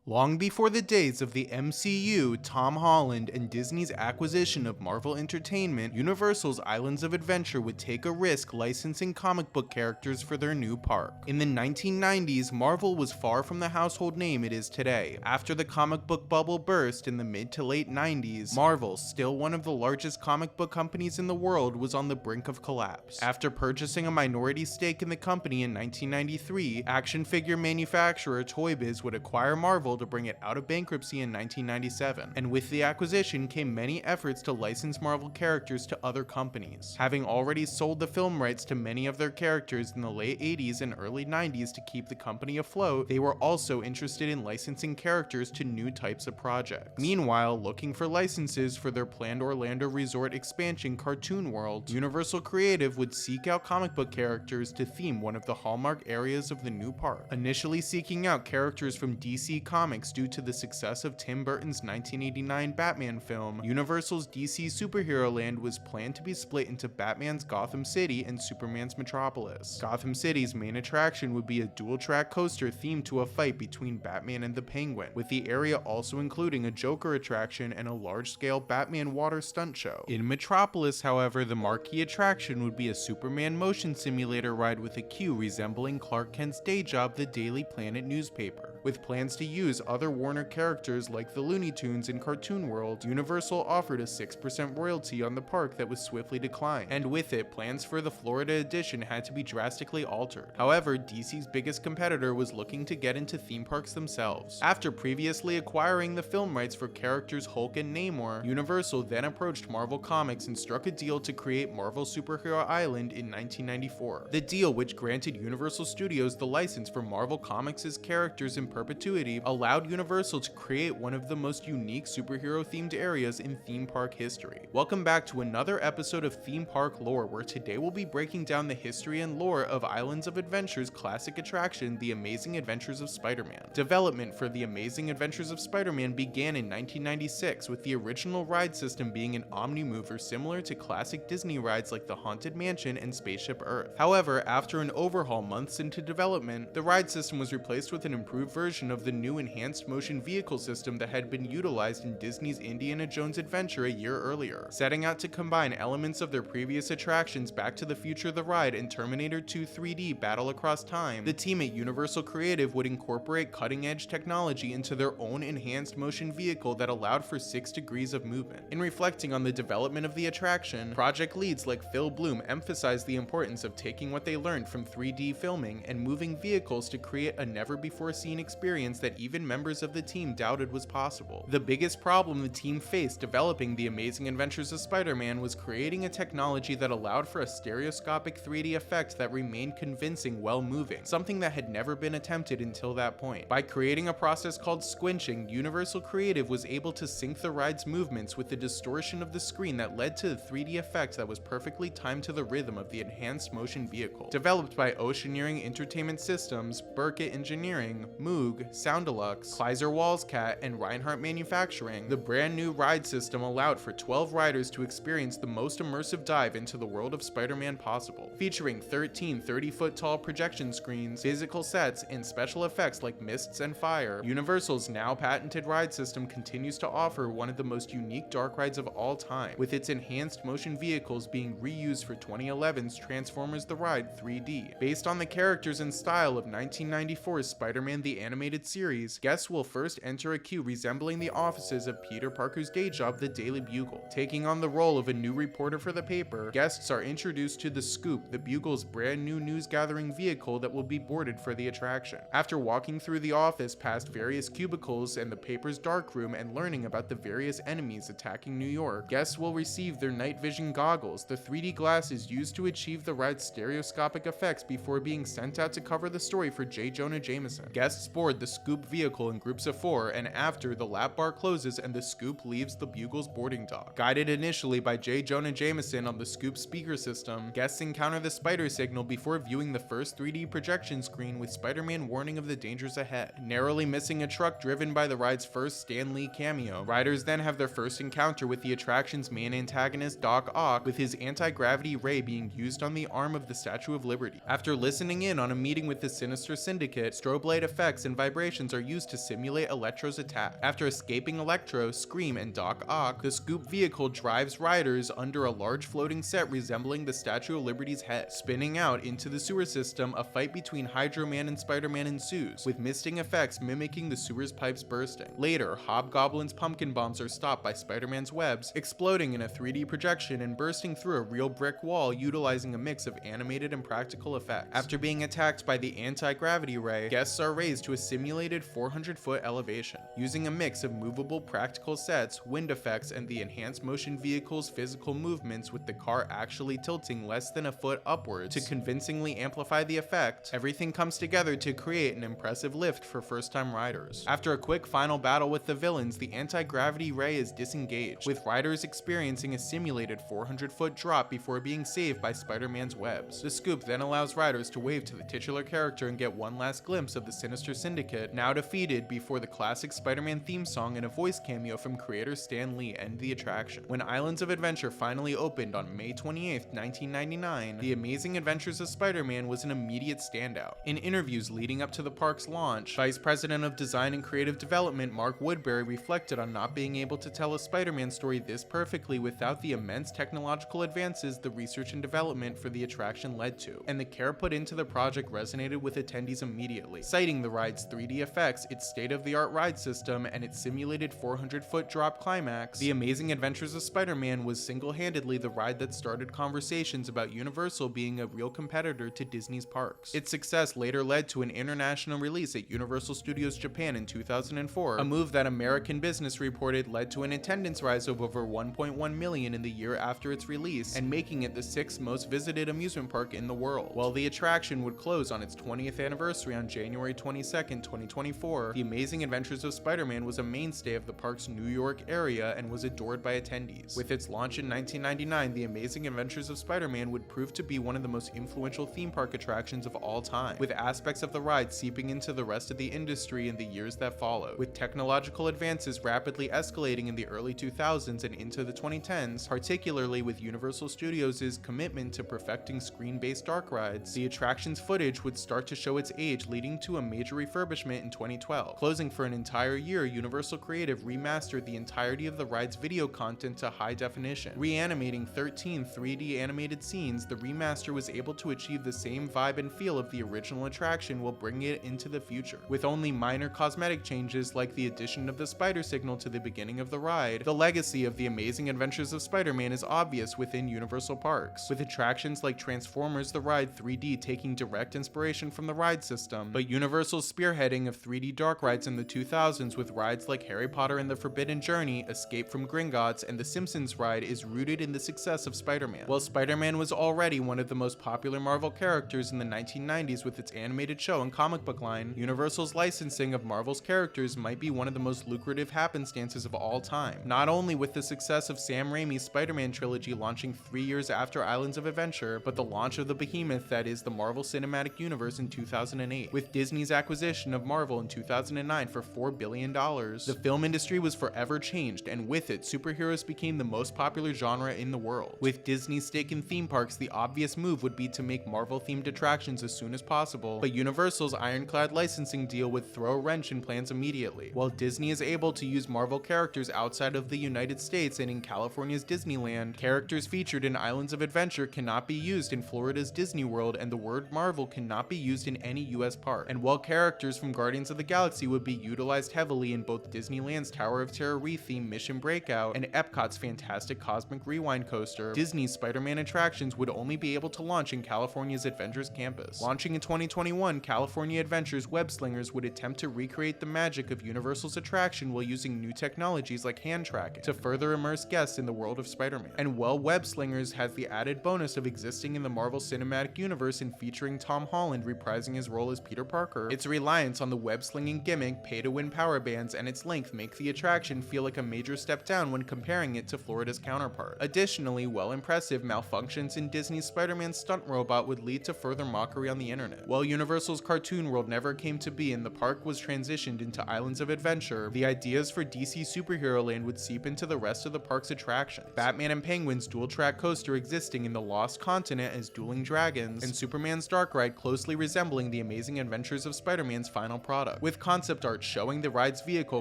Long before the days of the MCU, Tom Holland, and Disney's acquisition of Marvel Entertainment, Universal's Islands of Adventure would take a risk licensing comic book characters for their new park. In the 1990s, Marvel was far from the household name it is today. After the comic book bubble burst in the mid to late 90s, Marvel, still one of the largest comic book companies in the world, was on the brink of collapse. After purchasing a minority stake in the company in 1993, action figure manufacturer Toy Biz would acquire Marvel to bring it out of bankruptcy in 1997, and with the acquisition came many efforts to license Marvel characters to other companies. Having already sold the film rights to many of their characters in the late 80s and early 90s to keep the company afloat, they were also interested in licensing characters to new types of projects. Meanwhile, looking for licenses for their planned Orlando resort expansion Cartoon World, Universal Creative would seek out comic book characters to theme one of the hallmark areas of the new park. Initially seeking out characters from DC Comics due to the success of Tim Burton's 1989 Batman film, Universal's DC Superhero Land was planned to be split into Batman's Gotham City and Superman's Metropolis. Gotham City's main attraction would be a dual-track coaster themed to a fight between Batman and the Penguin, with the area also including a Joker attraction and a large-scale Batman water stunt show. In Metropolis, however, the marquee attraction would be a Superman motion simulator ride with a queue resembling Clark Kent's day job, the Daily Planet newspaper. With plans to use other Warner characters like the Looney Tunes in Cartoon World, Universal offered a 6% royalty on the park that was swiftly declined, and with it, plans for the Florida edition had to be drastically altered. However, DC's biggest competitor was looking to get into theme parks themselves. After previously acquiring the film rights for characters Hulk and Namor, Universal then approached Marvel Comics and struck a deal to create Marvel Superhero Island in 1994. The deal, which granted Universal Studios the license for Marvel Comics' characters in perpetuity, allowed Universal to create one of the most unique superhero-themed areas in theme park history. Welcome back to another episode of Theme Park Lore, where today we'll be breaking down the history and lore of Islands of Adventure's classic attraction, The Amazing Adventures of Spiderman. Development for The Amazing Adventures of Spiderman began in 1996, with the original ride system being an omni-mover similar to classic Disney rides like the Haunted Mansion and Spaceship Earth. However, after an overhaul months into development, the ride system was replaced with an improved version of the new enhanced motion vehicle system that had been utilized in Disney's Indiana Jones Adventure a year earlier. Setting out to combine elements of their previous attractions Back to the Future the Ride and Terminator 2 3D Battle Across Time, the team at Universal Creative would incorporate cutting-edge technology into their own enhanced motion vehicle that allowed for 6 degrees of movement. In reflecting on the development of the attraction, project leads like Phil Bloom emphasized the importance of taking what they learned from 3D filming and moving vehicles to create a never-before-seen experience that even members of the team doubted was possible. The biggest problem the team faced developing The Amazing Adventures of Spider-Man was creating a technology that allowed for a stereoscopic 3D effect that remained convincing while moving, something that had never been attempted until that point. By creating a process called squinching, Universal Creative was able to sync the ride's movements with the distortion of the screen that led to the 3D effect that was perfectly timed to the rhythm of the enhanced motion vehicle. Developed by Oceaneering Entertainment Systems, Burkett Engineering, Moog, Soundalux, Kleiser Walscat, and Reinhardt Manufacturing, the brand new ride system allowed for 12 riders to experience the most immersive dive into the world of Spider-Man possible. Featuring 13 30-foot-tall projection screens, physical sets, and special effects like mists and fire, Universal's now patented ride system continues to offer one of the most unique dark rides of all time, with its enhanced motion vehicles being reused for 2011's Transformers The Ride 3D. Based on the characters and style of 1994's Spider-Man the Animated Series, guests will first enter a queue resembling the offices of Peter Parker's day job, the Daily Bugle. Taking on the role of a new reporter for the paper, guests are introduced to the Scoop, the Bugle's brand new news-gathering vehicle that will be boarded for the attraction. After walking through the office past various cubicles and the paper's darkroom and learning about the various enemies attacking New York, guests will receive their night vision goggles, the 3D glasses used to achieve the ride's stereoscopic effects before being sent out to cover the story for J. Jonah Jameson. Guests board the Scoop vehicle in groups of 4, and after, the lap bar closes and the Scoop leaves the Bugle's boarding dock. Guided initially by J. Jonah Jameson on the Scoop speaker system, guests encounter the spider signal before viewing the first 3D projection screen with Spider-Man warning of the dangers ahead. Narrowly missing a truck driven by the ride's first Stan Lee cameo, riders then have their first encounter with the attraction's main antagonist Doc Ock, with his anti-gravity ray being used on the arm of the Statue of Liberty. After listening in on a meeting with the Sinister Syndicate, strobe light effects and vibrations are used used to simulate Electro's attack. After escaping Electro, Scream, and Doc Ock, the Scoop vehicle drives riders under a large floating set resembling the Statue of Liberty's head. Spinning out into the sewer system, a fight between Hydro Man and Spider-Man ensues, with misting effects mimicking the sewer's pipes bursting. Later, Hobgoblin's pumpkin bombs are stopped by Spider-Man's webs, exploding in a 3D projection and bursting through a real brick wall utilizing a mix of animated and practical effects. After being attacked by the anti-gravity ray, guests are raised to a simulated 400-foot elevation. Using a mix of movable practical sets, wind effects, and the enhanced motion vehicle's physical movements with the car actually tilting less than a foot upwards to convincingly amplify the effect, everything comes together to create an impressive lift for first-time riders. After a quick final battle with the villains, the anti-gravity ray is disengaged, with riders experiencing a simulated 400-foot drop before being saved by Spider-Man's webs. The Scoop then allows riders to wave to the titular character and get one last glimpse of the Sinister Syndicate, now defeated, before the classic Spider-Man theme song and a voice cameo from creator Stan Lee end the attraction. When Islands of Adventure finally opened on May 28, 1999, The Amazing Adventures of Spider-Man was an immediate standout. In interviews leading up to the park's launch, Vice President of Design and Creative Development Mark Woodbury reflected on not being able to tell a Spider-Man story this perfectly without the immense technological advances the research and development for the attraction led to, and the care put into the project resonated with attendees immediately, citing the ride's 3D effects, its state-of-the-art ride system, and its simulated 400-foot drop climax. The Amazing Adventures of Spider-Man was single-handedly the ride that started conversations about Universal being a real competitor to Disney's parks. Its success later led to an international release at Universal Studios Japan in 2004, a move that American Business reported led to an attendance rise of over 1.1 million in the year after its release, and making it the 6th most visited amusement park in the world. While the attraction would close on its 20th anniversary on January 22, 2024, The Amazing Adventures of Spider-Man was a mainstay of the park's New York area and was adored by attendees. With its launch in 1999, The Amazing Adventures of Spider-Man would prove to be one of the most influential theme park attractions of all time, with aspects of the ride seeping into the rest of the industry in the years that followed. With technological advances rapidly escalating in the early 2000s and into the 2010s, particularly with Universal Studios' commitment to perfecting screen-based dark rides, the attraction's footage would start to show its age, leading to a major refurbishment in 2012. Closing for an entire year, Universal Creative remastered the entirety of the ride's video content to high definition. Reanimating 13 3D animated scenes, the remaster was able to achieve the same vibe and feel of the original attraction while bringing it into the future. With only minor cosmetic changes like the addition of the spider signal to the beginning of the ride, the legacy of The Amazing Adventures of Spider-Man is obvious within Universal Parks, with attractions like Transformers The Ride 3D taking direct inspiration from the ride system, but Universal's spearheading of 3D dark rides in the 2000s with rides like Harry Potter and the Forbidden Journey, Escape from Gringotts, and The Simpsons ride is rooted in the success of Spider-Man. While Spider-Man was already one of the most popular Marvel characters in the 1990s with its animated show and comic book line, Universal's licensing of Marvel's characters might be one of the most lucrative happenstances of all time, not only with the success of Sam Raimi's Spider-Man trilogy launching 3 years after Islands of Adventure, but the launch of the behemoth that is the Marvel Cinematic Universe in 2008. With Disney's acquisition of Marvel in 2009 for $4 billion, the film industry was forever changed, and with it, superheroes became the most popular genre in the world. With Disney's stake in theme parks, the obvious move would be to make Marvel-themed attractions as soon as possible, but Universal's ironclad licensing deal would throw a wrench in plans immediately. While Disney is able to use Marvel characters outside of the United States and in California's Disneyland, characters featured in Islands of Adventure cannot be used in Florida's Disney World, and the word Marvel cannot be used in any US park. And while characters from Guardians of the Galaxy would be utilized heavily in both Disneyland's Tower of Terror theme Mission Breakout and Epcot's fantastic Cosmic Rewind coaster, Disney's Spider-Man attractions would only be able to launch in California's Adventures campus. Launching in 2021, California Adventures Web Slingers would attempt to recreate the magic of Universal's attraction while using new technologies like hand tracking to further immerse guests in the world of Spider-Man. And while Web Slingers has the added bonus of existing in the Marvel Cinematic Universe and featuring Tom Holland reprising his role as Peter Parker, its reliance on the web-slinging gimmick, pay-to-win power bands, and its length make the attraction feel like a major step down when comparing it to Florida's counterpart. Additionally, while impressive, malfunctions in Disney's Spider-Man stunt robot would lead to further mockery on the internet. While Universal's Cartoon World never came to be and the park was transitioned into Islands of Adventure, the ideas for DC Superhero Land would seep into the rest of the park's attractions. Batman and Penguin's dual-track coaster existing in the Lost Continent as Dueling Dragons, and Superman's Dark Ride closely resembling The Amazing Adventures of Spider-Man's final product. with concept art showing the ride's vehicle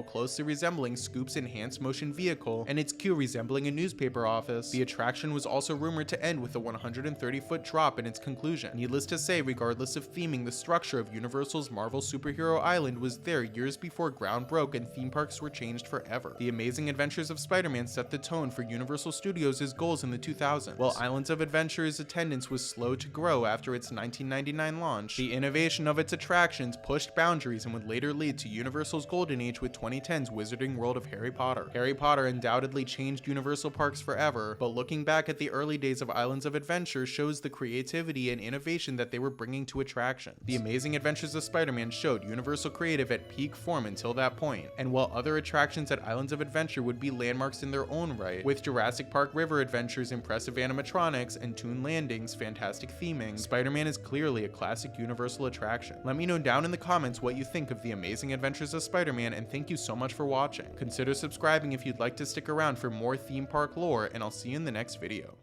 closely resembling Scoop's enhanced motion vehicle and its queue resembling a newspaper office. The attraction was also rumored to end with a 130-foot drop in its conclusion. Needless to say, regardless of theming, the structure of Universal's Marvel Superhero Island was there years before ground broke and theme parks were changed forever. The Amazing Adventures of Spider-Man set the tone for Universal Studios' goals in the 2000s. While Islands of Adventure's attendance was slow to grow after its 1999 launch, the innovation of its attractions pushed boundaries and would later lead to Universal's golden age with 2010's Wizarding World of Harry Potter. Harry Potter undoubtedly changed Universal parks forever, but looking back at the early days of Islands of Adventure shows the creativity and innovation that they were bringing to attractions. The Amazing Adventures of Spider-Man showed Universal creative at peak form until that point, and while other attractions at Islands of Adventure would be landmarks in their own right, with Jurassic Park River Adventure's impressive animatronics and Toon Landing's fantastic theming, Spider-Man is clearly a classic Universal attraction. Let me know down in the comments what you think of the Amazing Adventures of Spider-Man, and thank you so much for watching. Consider subscribing if you'd like to stick around for more theme park lore, and I'll see you in the next video.